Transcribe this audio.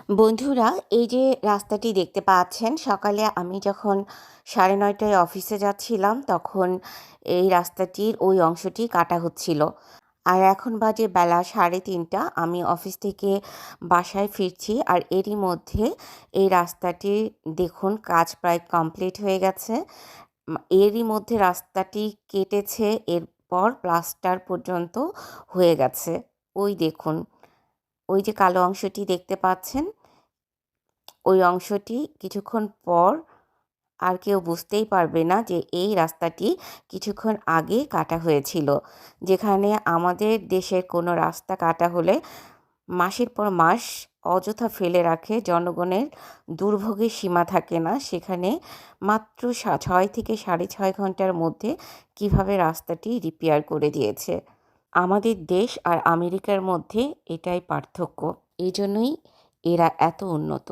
বন্ধুরা, এই যে রাস্তাটি দেখতে পাচ্ছেন, সকালে আমি যখন 9:30টায় অফিসে যাচ্ছিলাম, তখন এই রাস্তাটির ওই অংশটি কাটা হচ্ছিল। আর এখন বাজে বেলা 3:30, আমি অফিস থেকে বাসায় ফিরছি। আর এরই মধ্যে এই রাস্তাটির দেখুন কাজ প্রায় কমপ্লিট হয়ে গেছে। এরই মধ্যে রাস্তাটি কেটেছে, এরপর প্লাস্টার পর্যন্ত হয়ে গেছে। ওই দেখুন, ওই যে কালো অংশটি দেখতে পাচ্ছেন, ওই অংশটি কিছুক্ষণ পর আর কেউ বুঝতেই পারবে না যে এই রাস্তাটি কিছুক্ষণ আগে কাটা হয়েছিল। যেখানে আমাদের দেশের কোনো রাস্তা কাটা হলে মাসের পর মাস অযথা ফেলে রাখে, জনগণের দুর্ভোগের সীমা থাকে না, সেখানে মাত্র 6 থেকে 6.5 ঘন্টার মধ্যে কিভাবে রাস্তাটি রিপেয়ার করে দিয়েছে। আমাদের দেশ আর আমেরিকার মধ্যে এটাই পার্থক্য, এই জন্যই এরা এত উন্নত।